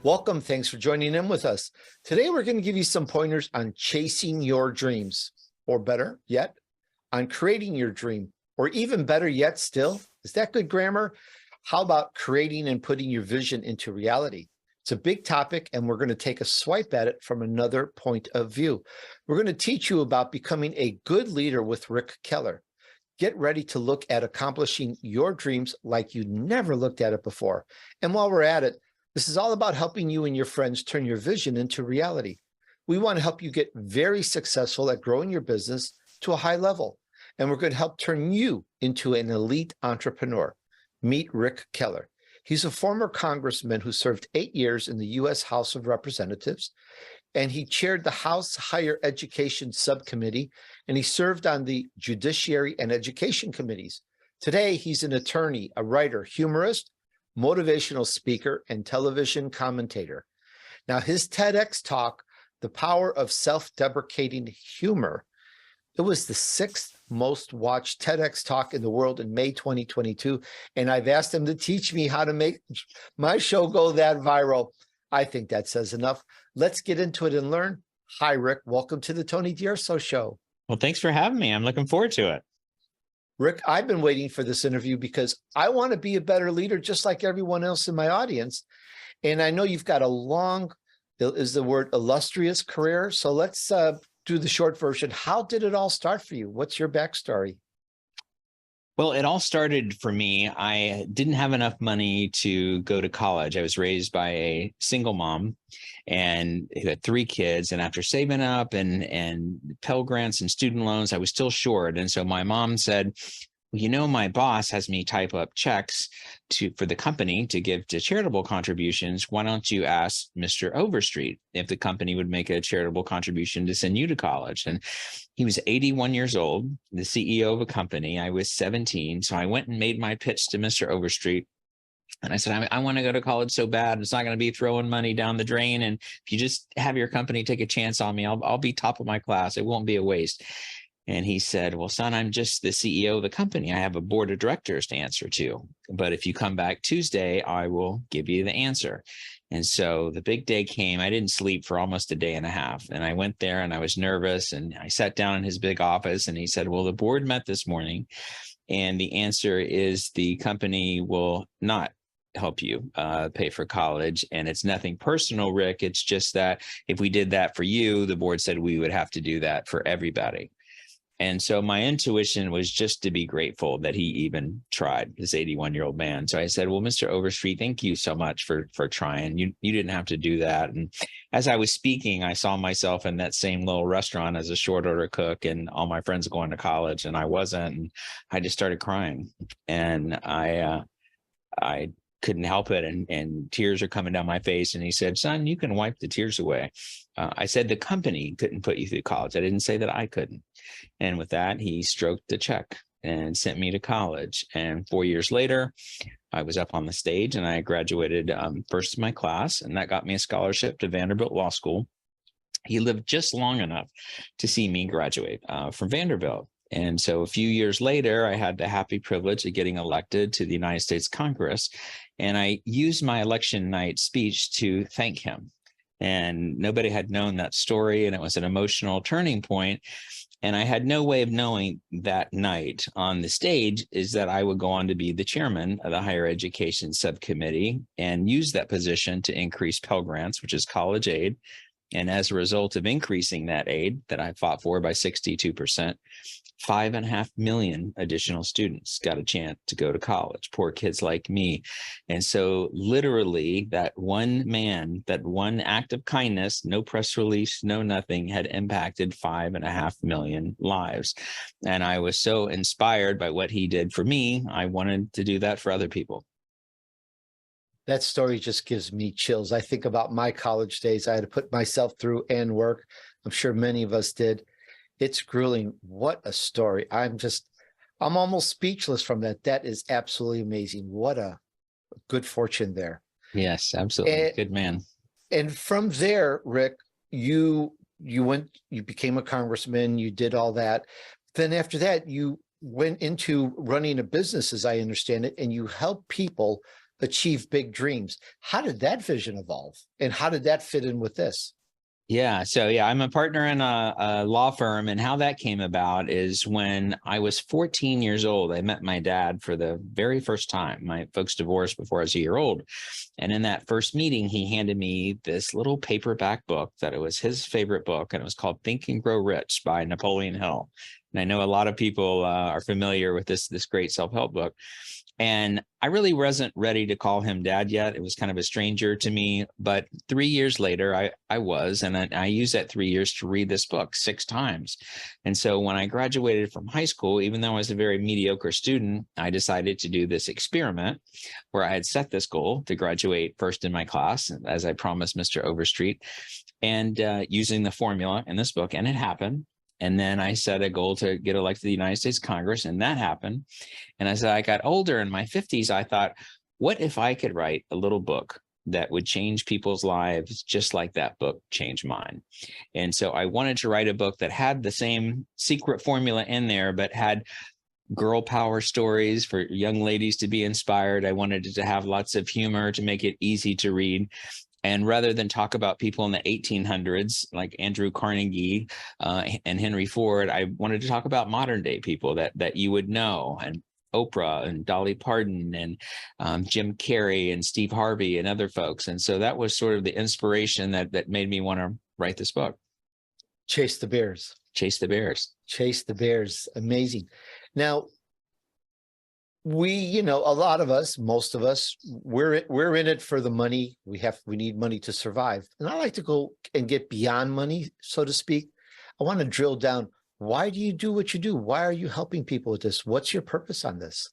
Welcome. Thanks for joining in with us. Today, we're going to give you some pointers on chasing your dreams, or better yet, on creating your dream, or even better yet still, is that good grammar? How about creating and putting your vision into reality? It's a big topic, and we're going to take a swipe at it from another point of view. We're going to teach you about becoming a good leader with Rick Keller. Get ready to look at accomplishing your dreams like you never looked at it before. And while we're at it, this is all about helping you and your friends turn your vision into reality. We want to help you get very successful at growing your business to a high level. And we're going to help turn you into an elite entrepreneur. Meet Rick Keller. He's a former congressman who served 8 years in the U.S. House of Representatives, and he chaired the House Higher Education Subcommittee, and he served on the Judiciary and Education Committees. Today, he's an attorney, a writer, humorist, motivational speaker, and television commentator. Now, his TEDx talk, The Power of Self-Deprecating Humor, it was the 6th most watched TEDx talk in the world in May 2022, and I've asked him to teach me how to make my show go that viral. I think that says enough. Let's get into it and learn. Hi, Rick. Welcome to the Tony DUrso Show. Well, thanks for having me. I'm looking forward to it. Rick, I've been waiting for this interview because I want to be a better leader just like everyone else in my audience. And I know you've got a long, is the word illustrious career. So let's do the short version. How did it all start for you? What's your backstory? Well, it all started for me. I didn't have enough money to go to college. I was raised by a single mom and had 3 kids. And after saving up and Pell Grants and student loans, I was still short. And so my mom said, well, you know, my boss has me type up checks for the company to give to charitable contributions. Why don't you ask Mr. Overstreet if the company would make a charitable contribution to send you to college? And he was 81 years old, the CEO of a company. I was 17. So I went and made my pitch to Mr. Overstreet. And I said, I want to go to college so bad. It's not going to be throwing money down the drain. And if you just have your company take a chance on me, I'll be top of my class. It won't be a waste. And he said, well, son, I'm just the CEO of the company. I have a board of directors to answer to. But if you come back Tuesday, I will give you the answer. And so the big day came. I didn't sleep for almost a day and a half. And I went there and I was nervous. And I sat down in his big office and he said, well, the board met this morning. And the answer is the company will not help you pay for college. And it's nothing personal, Rick. It's just that if we did that for you, the board said we would have to do that for everybody. And so my intuition was just to be grateful that he even tried, this 81-year-old man. So I said, well, Mr. Overstreet, thank you so much for trying. You didn't have to do that. And as I was speaking, I saw myself in that same little restaurant as a short order cook and all my friends going to college and I wasn't. And I just started crying and I couldn't help it. And tears are coming down my face. And he said, son, you can wipe the tears away. I said, the company couldn't put you through college. I didn't say that I couldn't. And with that, he stroked the check and sent me to college. And 4 years later, I was up on the stage and I graduated first in my class. And that got me a scholarship to Vanderbilt Law School. He lived just long enough to see me graduate from Vanderbilt. And so a few years later, I had the happy privilege of getting elected to the United States Congress. And I used my election night speech to thank him. And nobody had known that story. And it was an emotional turning point. And I had no way of knowing that night on the stage is that I would go on to be the chairman of the Higher Education Subcommittee and use that position to increase Pell Grants, which is college aid. And as a result of increasing that aid that I fought for by 62%, 5.5 million additional students got a chance to go to college, poor kids like me. And so literally that one man, that one act of kindness, no press release, no nothing, had impacted 5.5 million lives. And I was so inspired by what he did for me, I wanted to do that for other people. That story just gives me chills. I think about my college days. I had to put myself through and work. I'm sure many of us did. It's grueling. What a story. I'm almost speechless from that. That is absolutely amazing. What a good fortune there. Yes, absolutely. Good man. And from there, Rick, you became a congressman, you did all that. Then after that, you went into running a business, as I understand it, and you help people achieve big dreams. How did that vision evolve? And how did that fit in with this? Yeah. So yeah, I'm a partner in a law firm, and how that came about is when I was 14 years old, I met my dad for the very first time. My folks divorced before I was a year old. And in that first meeting, he handed me this little paperback book that it was his favorite book, and it was called Think and Grow Rich by Napoleon Hill. And I know a lot of people are familiar with this great self-help book. And I really wasn't ready to call him dad yet. It was kind of a stranger to me. But 3 years later, I was, and I used that 3 years to read this book 6 times. And so when I graduated from high school, even though I was a very mediocre student, I decided to do this experiment where I had set this goal to graduate first in my class, as I promised Mr. Overstreet, and using the formula in this book, and it happened. And then I set a goal to get elected to the United States Congress, and that happened. And as I got older in my 50s, I thought, what if I could write a little book that would change people's lives just like that book changed mine? And so I wanted to write a book that had the same secret formula in there, but had girl power stories for young ladies to be inspired. I wanted it to have lots of humor to make it easy to read. And rather than talk about people in the 1800s like Andrew Carnegie and Henry Ford, I wanted to talk about modern day people that you would know, and Oprah and Dolly Parton and Jim Carrey and Steve Harvey and other folks. And so that was sort of the inspiration that made me want to write this book. Chase the Bears. Chase the Bears. Chase the Bears. Amazing. Now, a lot of us, most of us, we're in it for the money. We need money to survive. And I like to go and get beyond money, so to speak. I want to drill down. Why do you do what you do? Why are you helping people with this? What's your purpose on this?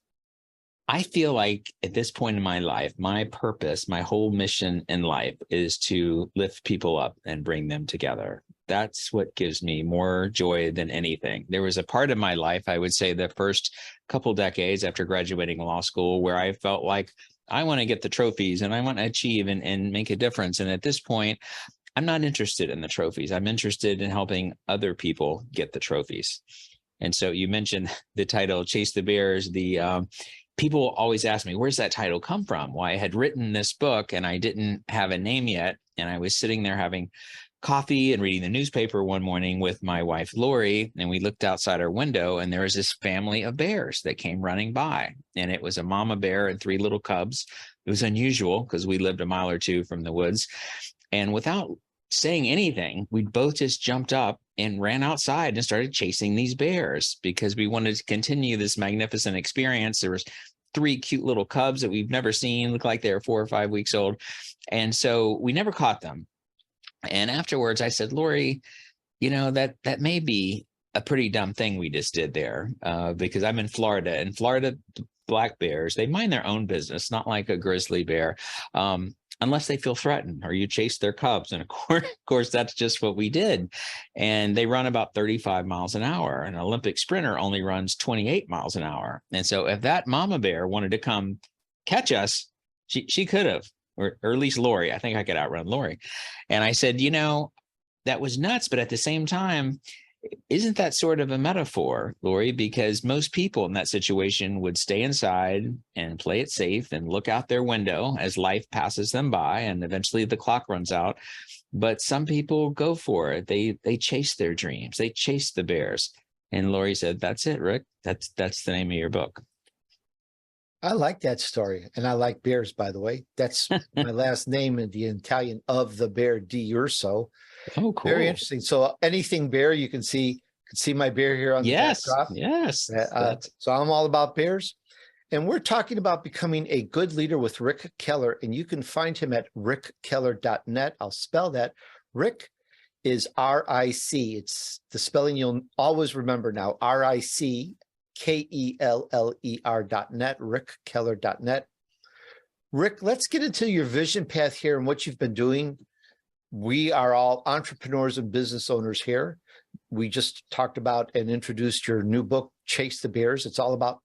I feel like at this point in my life, my purpose, my whole mission in life is to lift people up and bring them together. That's what gives me more joy than anything. There was a part of my life, I would say the first couple decades after graduating law school, where I felt like I want to get the trophies and I want to achieve and make a difference. And at this point, I'm not interested in the trophies. I'm interested in helping other people get the trophies. And so you mentioned the title, Chase the Bears. People always ask me, where's that title come from? Well, I had written this book and I didn't have a name yet. And I was sitting there having coffee and reading the newspaper one morning with my wife, Lori, and we looked outside our window and there was this family of bears that came running by. And it was a mama bear and 3 little cubs. It was unusual because we lived a mile or 2 from the woods. And without saying anything, we both just jumped up and ran outside and started chasing these bears because we wanted to continue this magnificent experience. There was 3 cute little cubs that we've never seen, looked like they were 4 or 5 weeks old. And so we never caught them. And afterwards I said, Lori, that may be a pretty dumb thing we just did there because I'm in Florida, and Florida black bears, they mind their own business, not like a grizzly bear. Unless they feel threatened or you chase their cubs. And of course, that's just what we did. And they run about 35 miles an hour. An Olympic sprinter only runs 28 miles an hour. And so if that mama bear wanted to come catch us, she could have, or at least Lori. I think I could outrun Lori. And I said, that was nuts. But at the same time, isn't that sort of a metaphor, Lori? Because most people in that situation would stay inside and play it safe and look out their window as life passes them by and eventually the clock runs out. But some people go for it. They chase their dreams. They chase the bears. And Lori said, that's it, Rick. That's the name of your book. I like that story. And I like bears, by the way. That's my last name in the Italian of the bear, DUrso. Oh, cool. Very interesting. So anything bear, you can see my bear here on the backdrop. Yes. So I'm all about bears. And we're talking about becoming a good leader with Rick Keller. And you can find him at rickkeller.net. I'll spell that. Rick is R-I-C. It's the spelling you'll always remember now. RICKELLER.net, rickkeller.net. Rick, let's get into your vision path here and what you've been doing. We are all entrepreneurs and business owners here. We just talked about and introduced your new book, Chase the Bears. It's all about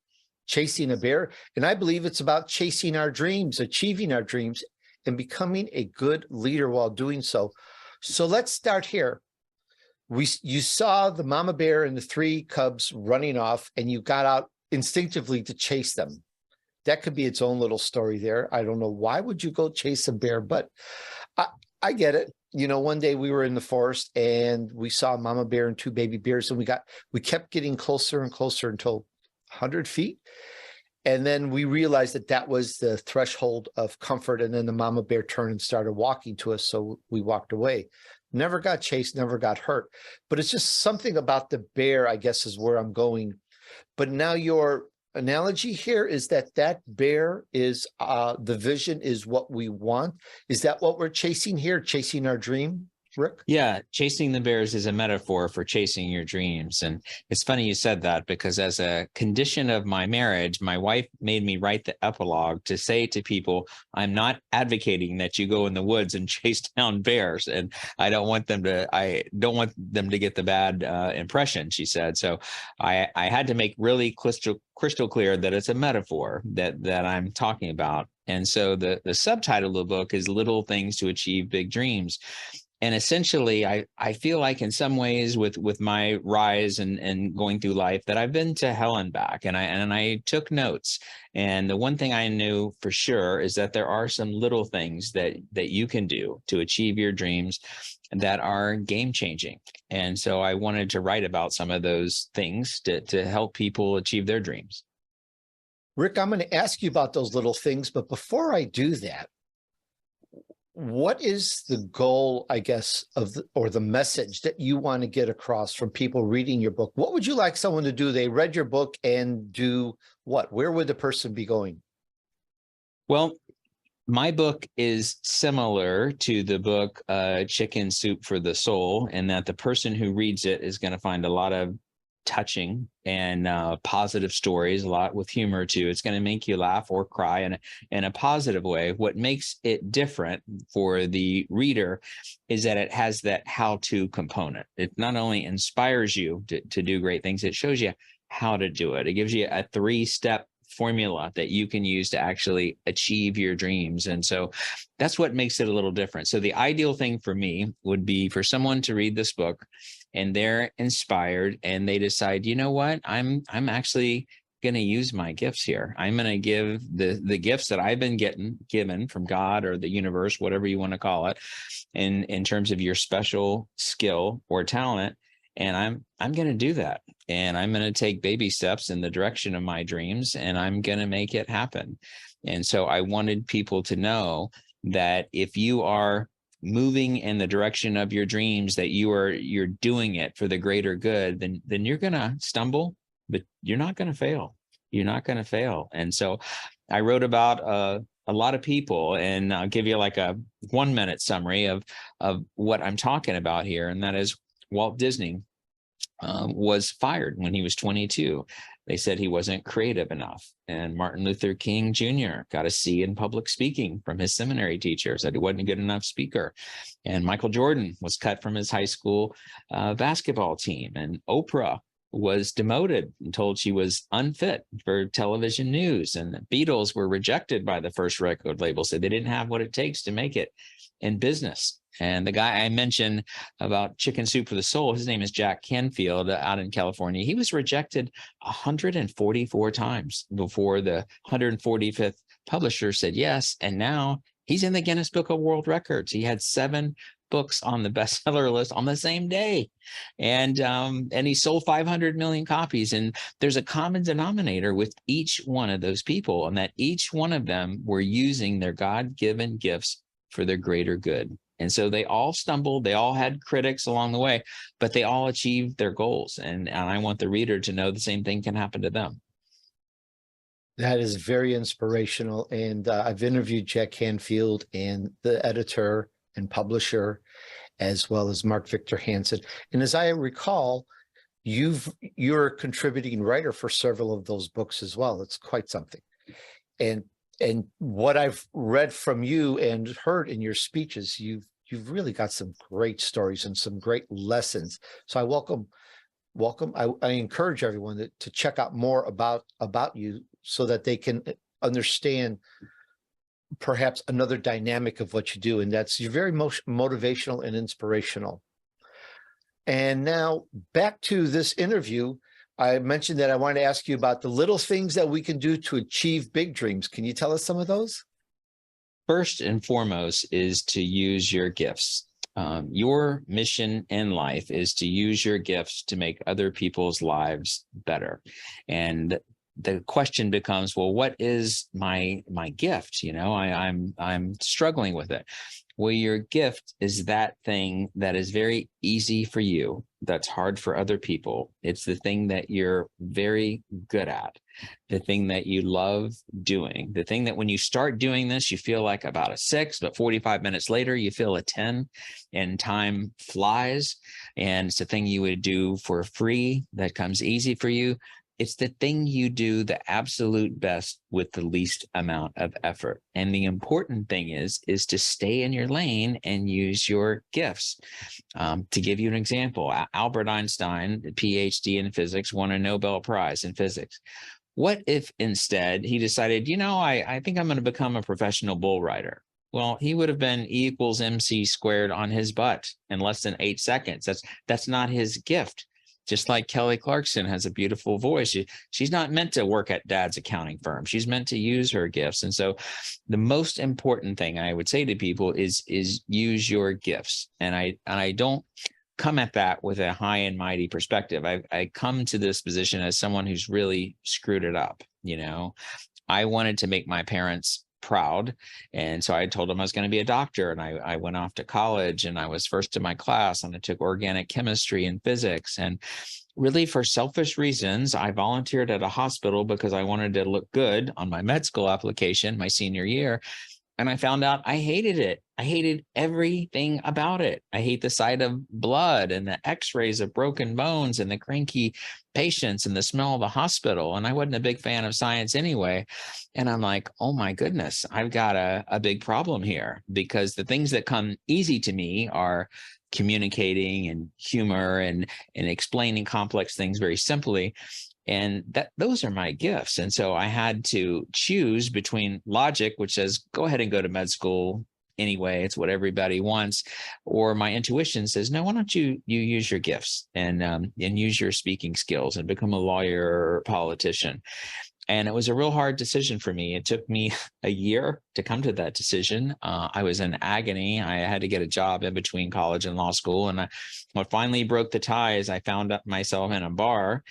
chasing a bear. And I believe it's about chasing our dreams, achieving our dreams, and becoming a good leader while doing so. So let's start here. You saw the mama bear and the 3 cubs running off, and you got out instinctively to chase them. that could be its own little story there. I don't know. Why would you go chase a bear? But I get it. You know, one day we were in the forest and we saw a mama bear and two baby bears, and we kept getting closer and closer until 100 feet. And then we realized that that was the threshold of comfort. And then the mama bear turned and started walking to us. So we walked away. Never got chased, never got hurt. But it's just something about the bear, I guess, is where I'm going. But now your analogy here is that bear is the vision is what we want. Is that what we're chasing here? Chasing our dream, Rick? Yeah, chasing the bears is a metaphor for chasing your dreams. And it's funny you said that, because as a condition of my marriage, my wife made me write the epilogue to say to people, I'm not advocating that you go in the woods and chase down bears. And I don't want them to get the bad impression, she said. So I had to make really crystal clear that it's a metaphor that I'm talking about. And so the subtitle of the book is Little Things to Achieve Big Dreams. And essentially, I feel like in some ways with my rise and going through life that I've been to hell and back, and I took notes. And the one thing I knew for sure is that there are some little things that you can do to achieve your dreams that are game changing. And so I wanted to write about some of those things to help people achieve their dreams. Rick, I'm going to ask you about those little things, but before I do that, what is the goal, I guess, or the message that you want to get across from people reading your book? What would you like someone to do? They read your book and do what? Where would the person be going? Well, my book is similar to the book Chicken Soup for the Soul, in that the person who reads it is going to find a lot of touching and positive stories, a lot with humor too. It's going to make you laugh or cry in a positive way. What makes it different for the reader is that it has that how-to component. It not only inspires you to do great things, it shows you how to do it. It gives you a 3-step formula that you can use to actually achieve your dreams. And so that's what makes it a little different. So the ideal thing for me would be for someone to read this book and they're inspired and they decide, you know what, I'm actually going to use my gifts here. I'm going to give the gifts that I've been given from God or the universe, whatever you want to call it, in terms of your special skill or talent. And I'm going to do that. And I'm going to take baby steps in the direction of my dreams, and I'm going to make it happen. And so I wanted people to know that if you are moving in the direction of your dreams, that you're doing it for the greater good, then you're going to stumble, but you're not going to fail. You're not going to fail. And so I wrote about a lot of people, and I'll give you like a 1-minute summary of what I'm talking about here. And that is Walt Disney was fired when he was 22. They said he wasn't creative enough. And Martin Luther King Jr. got a C in public speaking from his seminary teacher, said he wasn't a good enough speaker. And Michael Jordan was cut from his high school basketball team. And Oprah was demoted and told she was unfit for television news. And the Beatles were rejected by the first record label, said they didn't have what it takes to make it in business. And the guy I mentioned about Chicken Soup for the Soul, his name is Jack Canfield out in California. He was rejected 144 times before the 145th publisher said yes. And now he's in the Guinness Book of World Records. He had 7 books on the bestseller list on the same day. And he sold 500 million copies. And there's a common denominator with each one of those people, and that each one of them were using their God-given gifts for their greater good. And so they all stumbled, they all had critics along the way, but they all achieved their goals. And I want the reader to know the same thing can happen to them. That is very inspirational. And I've interviewed Jack Canfield and the editor and publisher, as well as Mark Victor Hansen. And as I recall, you're a contributing writer for several of those books as well. It's quite something. And what I've read from you and heard in your speeches, you've really got some great stories and some great lessons. So I welcome. I encourage everyone to check out more about you so that they can understand perhaps another dynamic of what you do. And that's you're very motivational and inspirational. And now back to this interview. I mentioned that I wanted to ask you about the little things that we can do to achieve big dreams. Can you tell us some of those? First and foremost is to use your gifts. Your mission in life is to use your gifts to make other people's lives better. And the question becomes, well, what is my gift? I'm struggling with it. Well, your gift is that thing that is very easy for you, that's hard for other people. It's the thing that you're very good at, the thing that you love doing, the thing that when you start doing this, you feel like about a 6, but 45 minutes later, you feel a 10, and time flies. And it's the thing you would do for free that comes easy for you. It's the thing you do the absolute best with the least amount of effort. And the important thing is to stay in your lane and use your gifts. To give you an example, Albert Einstein, PhD in physics, won a Nobel Prize in physics. What if instead he decided, I think I'm going to become a professional bull rider? Well, he would have been E equals MC squared on his butt in less than 8 seconds. That's not his gift. Just like Kelly Clarkson has a beautiful voice. She's not meant to work at dad's accounting firm. She's meant to use her gifts. And so the most important thing I would say to people is use your gifts. And I don't come at that with a high and mighty perspective. I come to this position as someone who's really screwed it up. I wanted to make my parents proud. And so I told them I was going to be a doctor. And I went off to college and I was first in my class and I took organic chemistry and physics. And really for selfish reasons, I volunteered at a hospital because I wanted to look good on my med school application my senior year. And I found out I hated it. I hated everything about it. I hate the sight of blood and the x-rays of broken bones and the cranky patients and the smell of the hospital. And I wasn't a big fan of science anyway. And I'm like, oh my goodness, I've got a big problem here, because the things that come easy to me are communicating and humor and explaining complex things very simply. And those are my gifts. And so I had to choose between logic, which says, go ahead and go to med school anyway, it's what everybody wants, or my intuition says, no, why don't you use your gifts and use your speaking skills and become a lawyer or a politician. And it was a real hard decision for me. It took me a year to come to that decision. I was in agony. I had to get a job in between college and law school. And what finally broke the ties, I found myself in a bar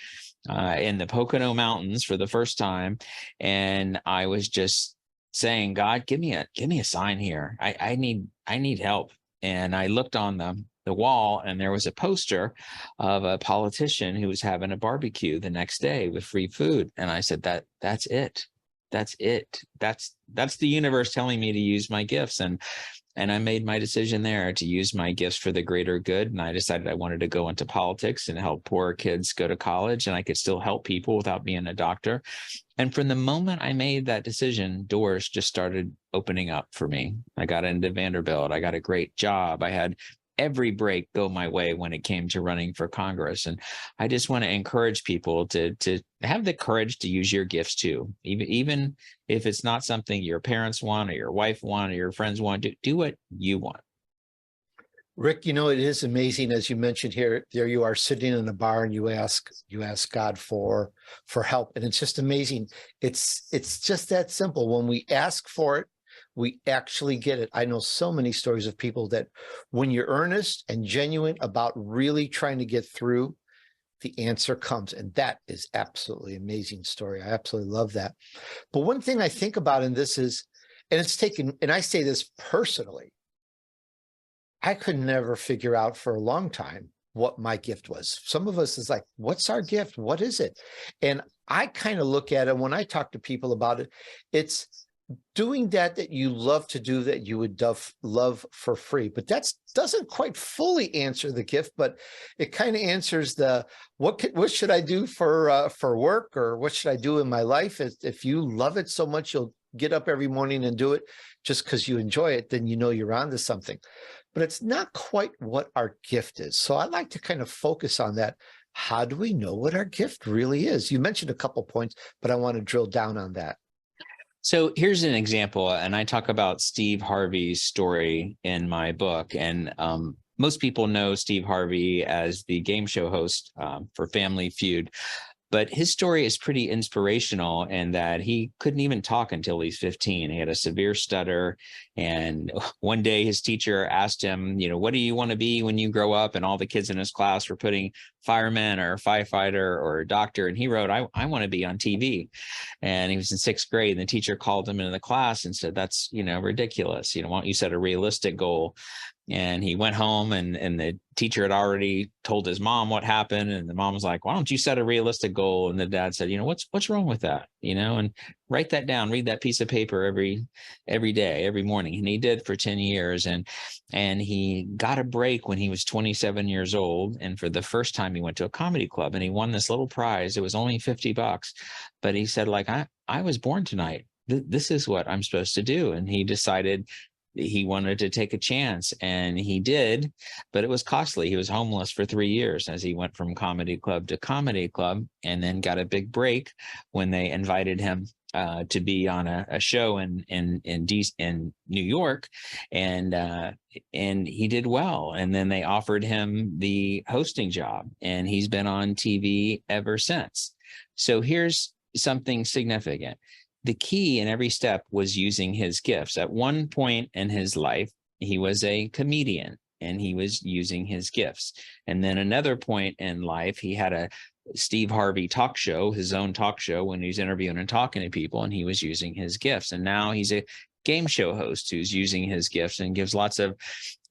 in the Pocono Mountains for the first time. And I was just saying, God, give me a sign here. I need help. And I looked on the wall and there was a poster of a politician who was having a barbecue the next day with free food. And I said, that's it. That's it. That's the universe telling me to use my gifts. And I made my decision there to use my gifts for the greater good. And I decided I wanted to go into politics and help poor kids go to college, and I could still help people without being a doctor. And from the moment I made that decision, doors just started opening up for me. I got into Vanderbilt. I got a great job. I had every break go my way when it came to running for Congress. And I just want to encourage people to have the courage to use your gifts too. Even if it's not something your parents want or your wife want or your friends want, do what you want. Rick, it is amazing, as you mentioned here, there you are sitting in a bar and you ask God for help. And it's just amazing. It's just that simple. When we ask for it, we actually get it. I know so many stories of people that when you're earnest and genuine about really trying to get through, the answer comes. And that is absolutely amazing story. I absolutely love that. But one thing I think about in this is, and I say this personally, I could never figure out for a long time what my gift was. Some of us is like, what's our gift? What is it? And I kind of look at it when I talk to people about it, it's doing that you love to do, that you would love for free. But that doesn't quite fully answer the gift, but it kind of answers the what should I do for work, or what should I do in my life? If you love it so much, you'll get up every morning and do it just because you enjoy it, then you're onto something. But it's not quite what our gift is. So I like to kind of focus on that. How do we know what our gift really is? You mentioned a couple points, but I want to drill down on that. So here's an example, and I talk about Steve Harvey's story in my book. And most people know Steve Harvey as the game show host for Family Feud. But his story is pretty inspirational in that he couldn't even talk until he's 15. He had a severe stutter. And one day his teacher asked him, what do you want to be when you grow up? And all the kids in his class were putting fireman or firefighter or doctor. And he wrote, I want to be on TV. And he was in 6th grade. And the teacher called him into the class and said, that's, ridiculous. Why don't you set a realistic goal? And he went home and the teacher had already told his mom what happened. And the mom was like, why don't you set a realistic goal? And the dad said, what's wrong with that? And write that down, read that piece of paper every day, every morning. And he did for 10 years. And he got a break when he was 27 years old. And for the first time he went to a comedy club and he won this little prize. It was only $50, but he said, like, I was born tonight. This is what I'm supposed to do. And he decided he wanted to take a chance, and he did, but it was costly. He was homeless for 3 years as he went from comedy club to comedy club, and then got a big break when they invited him to be on a show in New York, and he did well. And then they offered him the hosting job, and he's been on TV ever since. So here's something significant. The key in every step was using his gifts. At one point in his life, he was a comedian and he was using his gifts. And then another point in life, he had a Steve Harvey talk show, his own talk show, when he was interviewing and talking to people, and he was using his gifts. And now he's a game show host who's using his gifts and gives lots of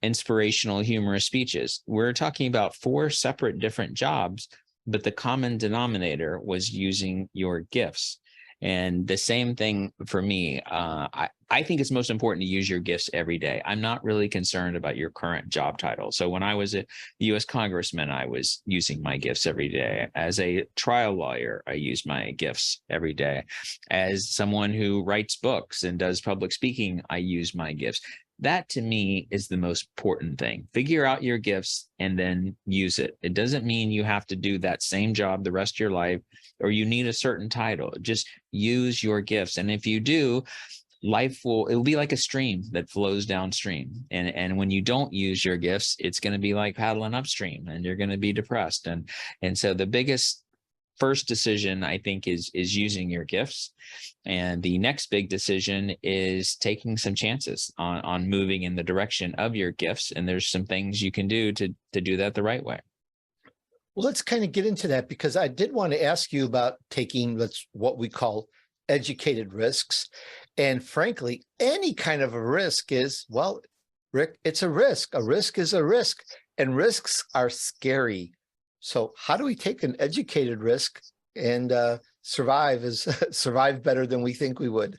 inspirational, humorous speeches. We're talking about 4 separate different jobs, but the common denominator was using your gifts. And the same thing for me. I think it's most important to use your gifts every day. I'm not really concerned about your current job title. So when I was a U.S. Congressman, I was using my gifts every day. As a trial lawyer, I use my gifts every day. As someone who writes books and does public speaking, I use my gifts. That to me is the most important thing. Figure out your gifts and then use it. It doesn't mean you have to do that same job the rest of your life or you need a certain title. Just use your gifts. And if you do, it'll be like a stream that flows downstream. And when you don't use your gifts, it's going to be like paddling upstream and you're going to be depressed. And so the biggest first decision, I think, is using your gifts. And the next big decision is taking some chances on moving in the direction of your gifts. And there's some things you can do to do that the right way. Well, let's kind of get into that, because I did want to ask you about taking what we call educated risks. And frankly, any kind of a risk is, well, Rick, it's a risk. A risk is a risk, and risks are scary. So how do we take an educated risk and survive better than we think we would?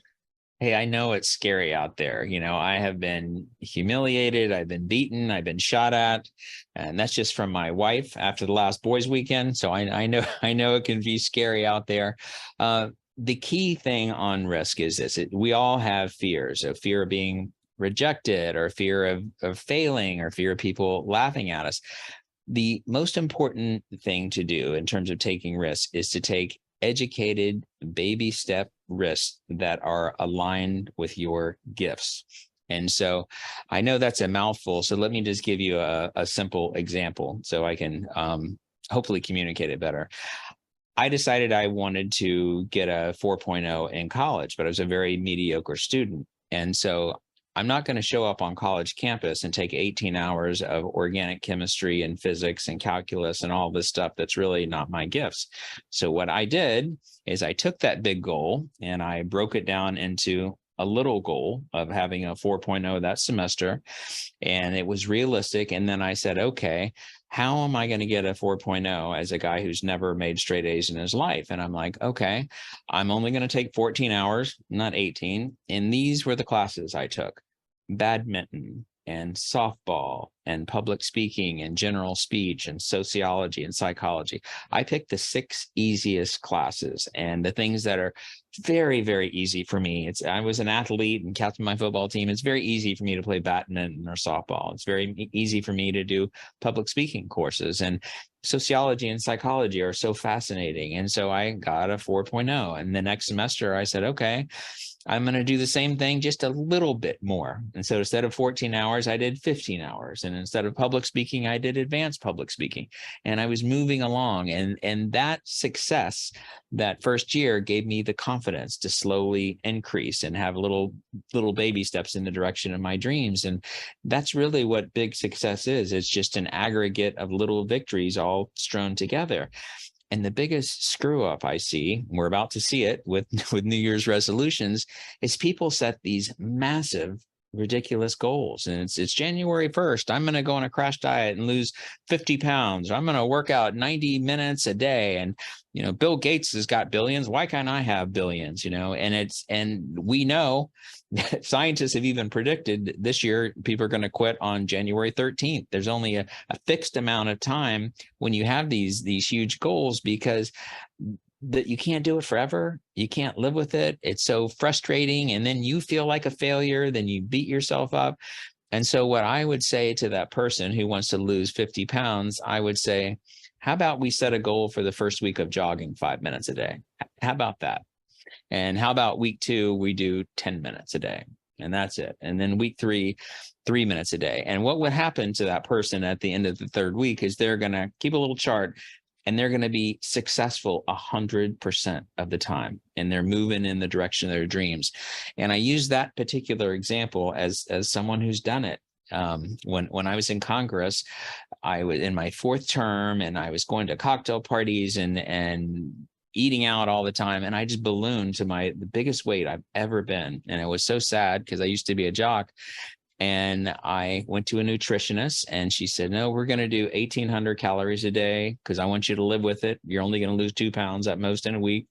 Hey, I know it's scary out there. I have been humiliated. I've been beaten. I've been shot at. And that's just from my wife after the last boys' weekend. So I know it can be scary out there. The key thing on risk is this. We all have fears, a fear of being rejected or fear of failing or fear of people laughing at us. The most important thing to do in terms of taking risks is to take educated baby step risks that are aligned with your gifts. And so I know that's a mouthful. So let me just give you a simple example so I can hopefully communicate it better. I decided I wanted to get a 4.0 in college, but I was a very mediocre student. And so I'm not going to show up on college campus and take 18 hours of organic chemistry and physics and calculus and all this stuff that's really not my gifts. So what I did is I took that big goal and I broke it down into a little goal of having a 4.0 that semester, and it was realistic. And then I said, okay, how am I going to get a 4.0 as a guy who's never made straight A's in his life? And I'm like, okay, I'm only going to take 14 hours, not 18. And these were the classes I took: badminton and softball and public speaking and general speech and sociology and psychology. I picked the 6 easiest classes and the things that are very, very easy for me. I was an athlete and captain my football team. It's very easy for me to play badminton or softball. It's very easy for me to do public speaking courses, and sociology and psychology are so fascinating. And so I got a 4.0. And the next semester I said, okay, I'm going to do the same thing, just a little bit more. And so instead of 14 hours, I did 15 hours. And instead of public speaking, I did advanced public speaking. And I was moving along. And that success that first year gave me the confidence to slowly increase and have little baby steps in the direction of my dreams. And that's really what big success is. It's just an aggregate of little victories all strewn together. And the biggest screw up I see, we're about to see it with New Year's resolutions, is people set these massive, ridiculous goals. And it's January 1st. I'm going to go on a crash diet and lose 50 pounds. Or I'm going to work out 90 minutes a day. And, Bill Gates has got billions. Why can't I have billions? And we know scientists have even predicted this year people are going to quit on January 13th. There's only a fixed amount of time when you have these huge goals, because that you can't do it forever. You can't live with it. It's so frustrating. And then you feel like a failure. Then you beat yourself up. And so what I would say to that person who wants to lose 50 pounds, I would say, how about we set a goal for the first week of jogging 5 minutes a day? How about that? And how about week 2, we do 10 minutes a day, and that's it. And then week 3, 3 minutes a day. And what would happen to that person at the end of the 3rd week is they're going to keep a little chart, and they're going to be successful 100% of the time. And they're moving in the direction of their dreams. And I use that particular example as someone who's done it. When I was in Congress, I was in my 4th term, and I was going to cocktail parties and eating out all the time. And I just ballooned to the biggest weight I've ever been. And it was so sad because I used to be a jock. And I went to a nutritionist, and she said, no, we're going to do 1,800 calories a day because I want you to live with it. You're only going to lose 2 pounds at most in a week.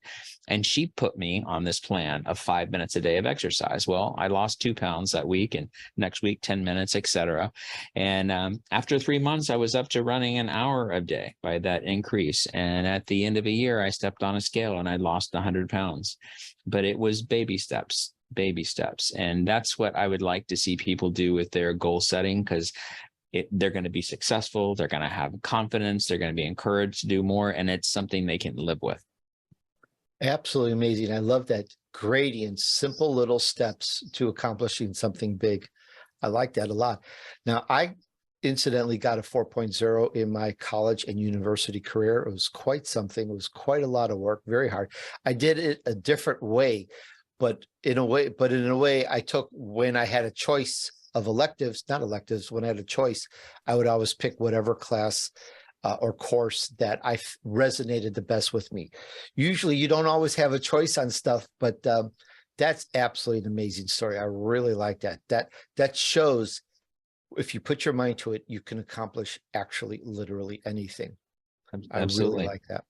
And she put me on this plan of 5 minutes a day of exercise. Well, I lost 2 pounds that week, and next week, 10 minutes, etc. And after 3 months, I was up to running an hour a day by that increase. And at the end of a year, I stepped on a scale and I lost 100 pounds. But it was baby steps. And that's what I would like to see people do with their goal setting, because they're going to be successful. They're going to have confidence. They're going to be encouraged to do more. And it's something they can live with. Absolutely amazing. I love that gradient, simple little steps to accomplishing something big. I like that a lot. Now, I incidentally got a 4.0 in my college and university career. It was quite something. It was quite a lot of work, very hard. I did it a different way. But in a way, I took, when I had a choice of not electives, when I had a choice, I would always pick whatever class or course that resonated the best with me. Usually you don't always have a choice on stuff, but that's absolutely an amazing story. I really like that. That shows if you put your mind to it, you can accomplish actually literally anything. Absolutely. I really like that.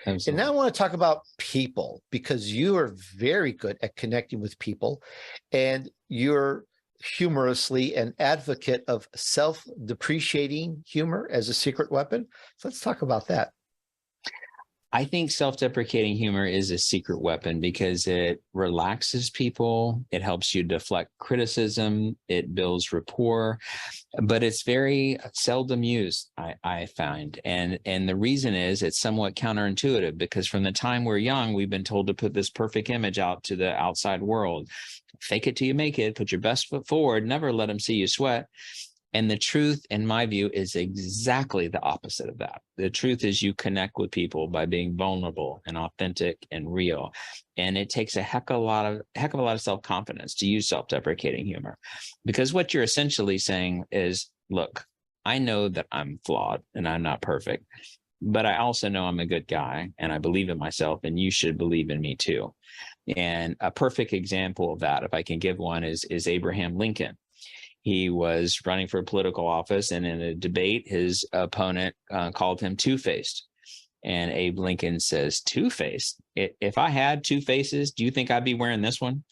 Absolutely. And now I want to talk about people, because you are very good at connecting with people, and you're humorously an advocate of self-depreciating humor as a secret weapon. So let's talk about that. I think self-deprecating humor is a secret weapon because it relaxes people. It helps you deflect criticism. It builds rapport, but it's very seldom used, I find. And the reason is it's somewhat counterintuitive, because from the time we're young, we've been told to put this perfect image out to the outside world. Fake it till you make it. Put your best foot forward. Never let them see you sweat. And the truth, in my view, is exactly the opposite of that. The truth is you connect with people by being vulnerable and authentic and real. And it takes a heck of a lot of self-confidence to use self-deprecating humor, because what you're essentially saying is, look, I know that I'm flawed and I'm not perfect, but I also know I'm a good guy and I believe in myself, and you should believe in me too. And a perfect example of that, if I can give one, is Abraham Lincoln. He was running for political office, and in a debate, his opponent called him two-faced. And Abe Lincoln says, two-faced? If I had 2 faces, do you think I'd be wearing this one?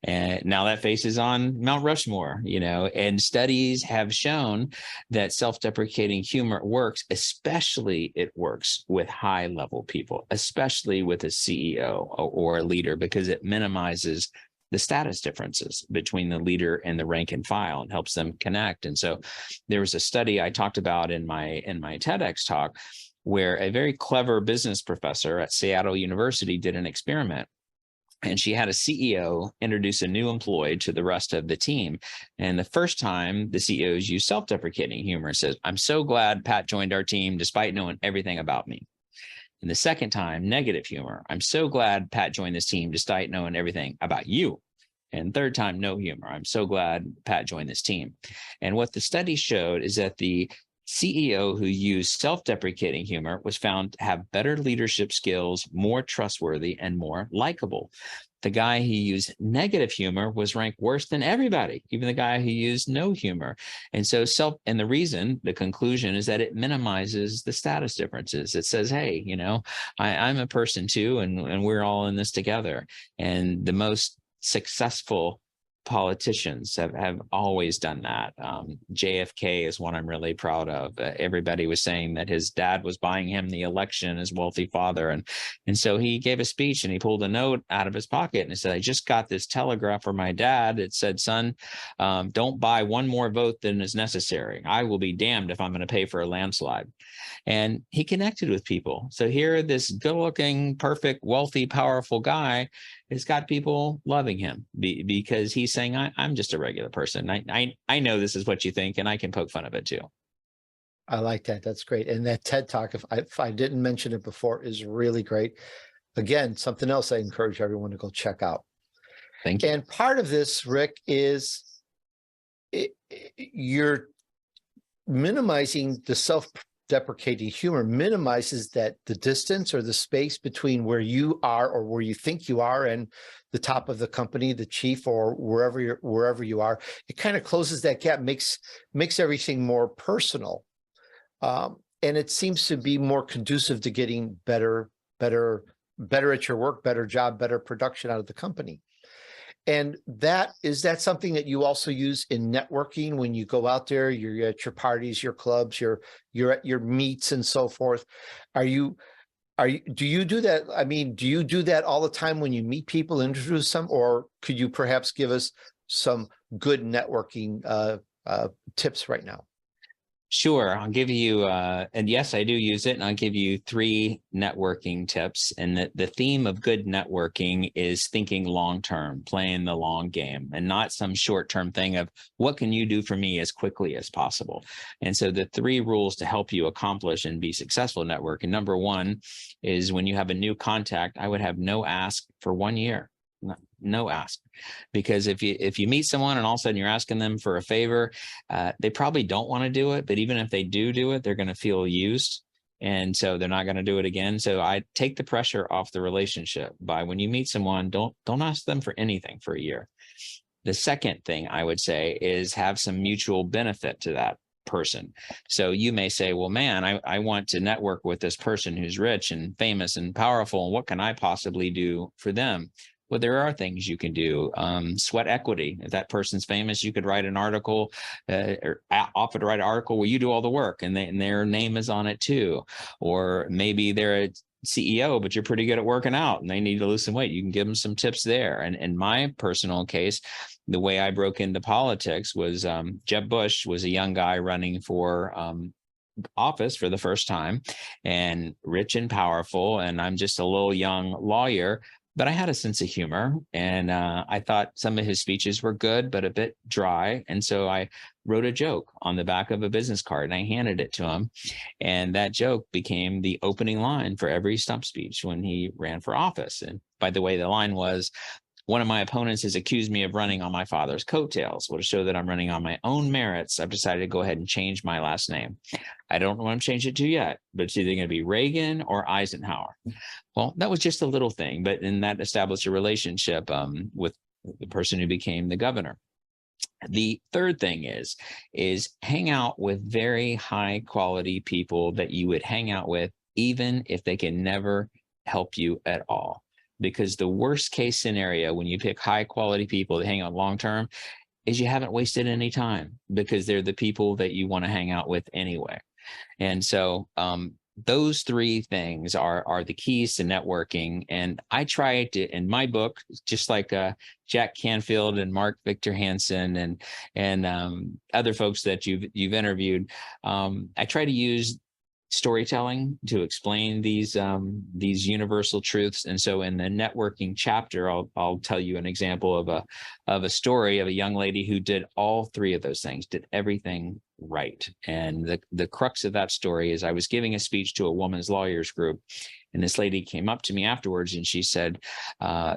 And now that face is on Mount Rushmore, and studies have shown that self-deprecating humor works, especially it works with high-level people, especially with a CEO or a leader, because it minimizes the status differences between the leader and the rank and file and helps them connect. And so there was a study I talked about in my TEDx talk, where a very clever business professor at Seattle University did an experiment. And she had a CEO introduce a new employee to the rest of the team. And the first time the CEOs used self-deprecating humor, says, "I'm so glad Pat joined our team despite knowing everything about me." And the second time, negative humor. "I'm so glad Pat joined this team despite knowing everything about you." And third time, no humor. "I'm so glad Pat joined this team." And what the study showed is that the CEO who used self-deprecating humor was found to have better leadership skills, more trustworthy, and more likable. The guy who used negative humor was ranked worse than everybody, even the guy who used no humor. And so and the reason, the conclusion is that it minimizes the status differences. It says, hey, I'm a person too, and we're all in this together. And the most successful politicians have always done that. JFK is one I'm really proud of. Everybody was saying that his dad was buying him the election, his wealthy father. And so he gave a speech and he pulled a note out of his pocket and he said, "I just got this telegraph from my dad. It said, son, don't buy one more vote than is necessary. I will be damned if I'm going to pay for a landslide." And he connected with people. So here, this good-looking, perfect, wealthy, powerful guy has got people loving him because he's saying, I'm just a regular person. I know this is what you think, and I can poke fun of it too. I like that. That's great. And that TED Talk, if I didn't mention it before, is really great. Again, something else I encourage everyone to go check out. Thank you. And part of this, Rick, is you're minimizing the self-deprecating humor, minimizes that the distance or the space between where you are or where you think you are and the top of the company, the chief, or wherever you are. It kind of closes that gap, makes everything more personal. And it seems to be more conducive to getting better at your work, better job, better production out of the company. And is that something that you also use in networking when you go out there, you're at your parties, your clubs, you're at your meets and so forth? Do you do that? I mean, do you do that all the time when you meet people, introduce them, or could you perhaps give us some good networking tips right now? Sure. I'll give you, and yes, I do use it, and I'll give you 3 networking tips. And the theme of good networking is thinking long-term, playing the long game, and not some short-term thing of what can you do for me as quickly as possible. And so the 3 rules to help you accomplish and be successful networking. Number 1 is when you have a new contact, I would have no ask for 1 year. No ask, because if you meet someone and all of a sudden you're asking them for a favor, they probably don't want to do it. But even if they do it, they're going to feel used, and so they're not going to do it again. So I take the pressure off the relationship by, when you meet someone, don't ask them for anything for a year. The second thing I would say is have some mutual benefit to that person. So you may say, well, man, I want to network with this person who's rich and famous and powerful, and what can I possibly do for them? Well, there are things you can do. Sweat equity. If that person's famous, you could write an article or offer to write an article where you do all the work and their name is on it too. Or maybe they're a CEO, but you're pretty good at working out and they need to lose some weight. You can give them some tips there. And in my personal case, the way I broke into politics was Jeb Bush was a young guy running for office for the first time, and rich and powerful. And I'm just a little young lawyer. But I had a sense of humor, and I thought some of his speeches were good, but a bit dry. And so I wrote a joke on the back of a business card, and I handed it to him. And that joke became the opening line for every stump speech when he ran for office. And by the way, the line was, "One of my opponents has accused me of running on my father's coattails. Well, to show that I'm running on my own merits, I've decided to go ahead and change my last name. I don't know what I'm changing it to yet, but it's either going to be Reagan or Eisenhower." Well, that was just a little thing, but then that established a relationship with the person who became the governor. The third thing is hang out with very high quality people that you would hang out with, even if they can never help you at all. Because the worst case scenario when you pick high quality people to hang out long term is you haven't wasted any time, because they're the people that you want to hang out with anyway. And so those 3 things are the keys to networking. And I try to, in my book, just like Jack Canfield and Mark Victor Hansen and other folks that you've interviewed, I try to use storytelling to explain these universal truths. And so in the networking chapter, I'll tell you an example of a story of a young lady who did all three of those things, did everything right. And the crux of that story is I was giving a speech to a women's lawyers group. And this lady came up to me afterwards and she said,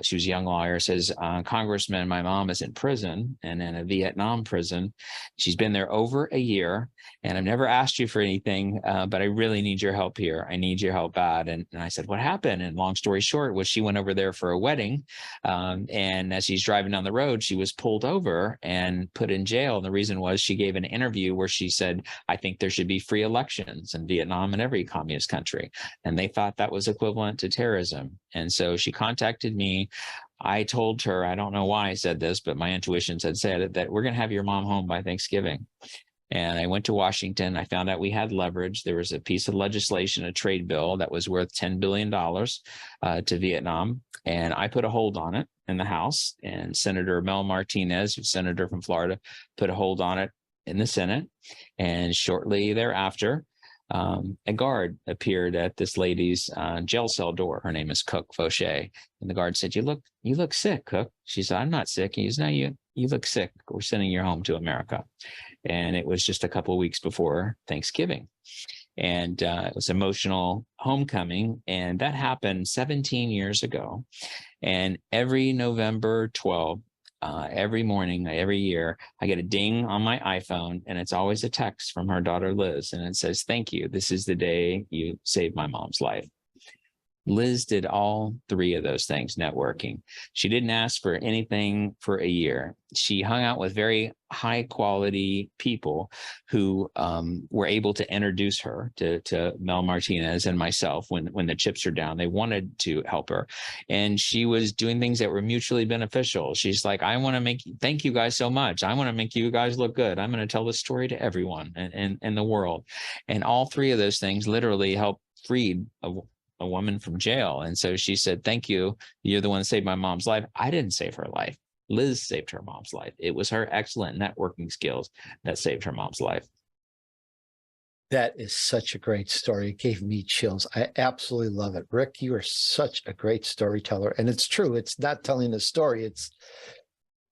she was a young lawyer, says, Congressman, my mom is in prison and in a Vietnam prison. She's been there over a year and I've never asked you for anything, but I really need your help here. I need your help bad. And I said, what happened? And long story short was she went over there for a wedding. And as she's driving down the road, she was pulled over and put in jail. And the reason was she gave an interview where she said, I think there should be free elections in Vietnam and every communist country. And they thought that was equivalent to terrorism. And so she contacted me. I told her, I don't know why I said this, but my intuition said it, that we're going to have your mom home by Thanksgiving. And I went to Washington. I found out we had leverage. There was a piece of legislation, a trade bill that was worth $10 billion to Vietnam. And I put a hold on it in the House. And Senator Mel Martinez, who's senator from Florida, put a hold on it in the Senate. And shortly thereafter, a guard appeared at this lady's jail cell door. Her name is Cook Fauché. And the guard said, you look sick, Cook. She said, I'm not sick. He said, no, you look sick. We're sending you home to America. And it was just a couple of weeks before Thanksgiving. And it was emotional homecoming. And that happened 17 years ago. And every November 12th, every morning, every year, I get a ding on my iPhone, and it's always a text from her daughter, Liz. And it says, thank you. This is the day you saved my mom's life. Liz did all three of those things, networking. She didn't ask for anything for a year. She hung out with very high quality people who were able to introduce her to Mel Martinez and myself when the chips are down. They wanted to help her. And she was doing things that were mutually beneficial. She's like, I want to thank you guys so much. I want to make you guys look good. I'm going to tell this story to everyone in the world. And all three of those things literally helped freed a woman from jail. And so she said, thank you. You're the one that saved my mom's life. I didn't save her life. Liz saved her mom's life. It was her excellent networking skills that saved her mom's life. That is such a great story. It gave me chills. I absolutely love it. Rick, you are such a great storyteller. And it's true. It's not telling the story,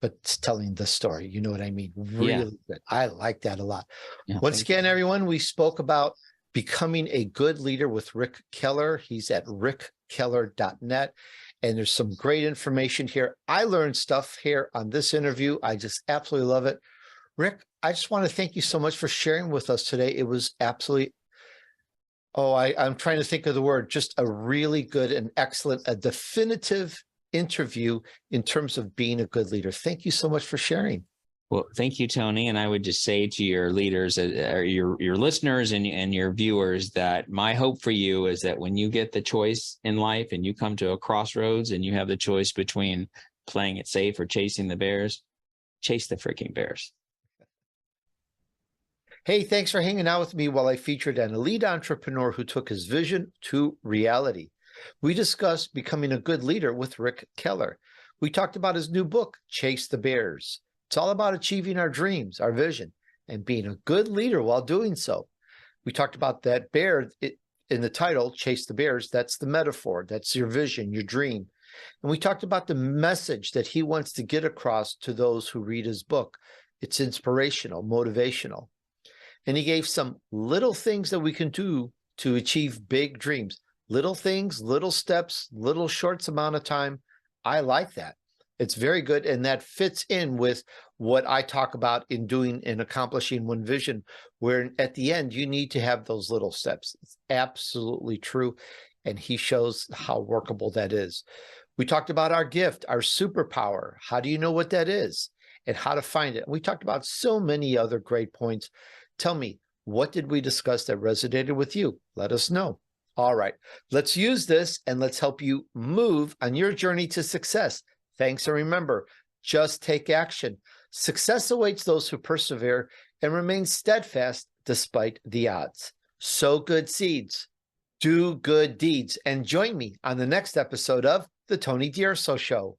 but it's telling the story. You know what I mean? Really good. I like that a lot. Yeah, once again, everyone, we spoke about becoming a good leader with Rick Keller. He's at rickkeller.net. And there's some great information here. I learned stuff here on this interview. I just absolutely love it. Rick, I just want to thank you so much for sharing with us today. It was absolutely, I'm trying to think of the word, just a really good and excellent, a definitive interview in terms of being a good leader. Thank you so much for sharing. Well, thank you, Tony. And I would just say to your leaders, or your listeners and your viewers, that my hope for you is that when you get the choice in life and you come to a crossroads and you have the choice between playing it safe or chasing the bears, chase the freaking bears. Hey, thanks for hanging out with me while I featured an elite entrepreneur who took his vision to reality. We discussed becoming a good leader with Rick Keller. We talked about his new book, Chase the Bears. It's all about achieving our dreams, our vision, and being a good leader while doing so. We talked about that bear in the title, Chase the Bears. That's the metaphor. That's your vision, your dream. And we talked about the message that he wants to get across to those who read his book. It's inspirational, motivational. And he gave some little things that we can do to achieve big dreams. Little things, little steps, little short amount of time. I like that. It's very good, and that fits in with what I talk about in doing and accomplishing one vision, where at the end, you need to have those little steps. It's absolutely true, and he shows how workable that is. We talked about our gift, our superpower. How do you know what that is, and how to find it? We talked about so many other great points. Tell me, what did we discuss that resonated with you? Let us know. All right, let's use this, and let's help you move on your journey to success. Thanks, and remember, just take action. Success awaits those who persevere and remain steadfast despite the odds. Sow good seeds, do good deeds, and join me on the next episode of The Tony DUrso Show.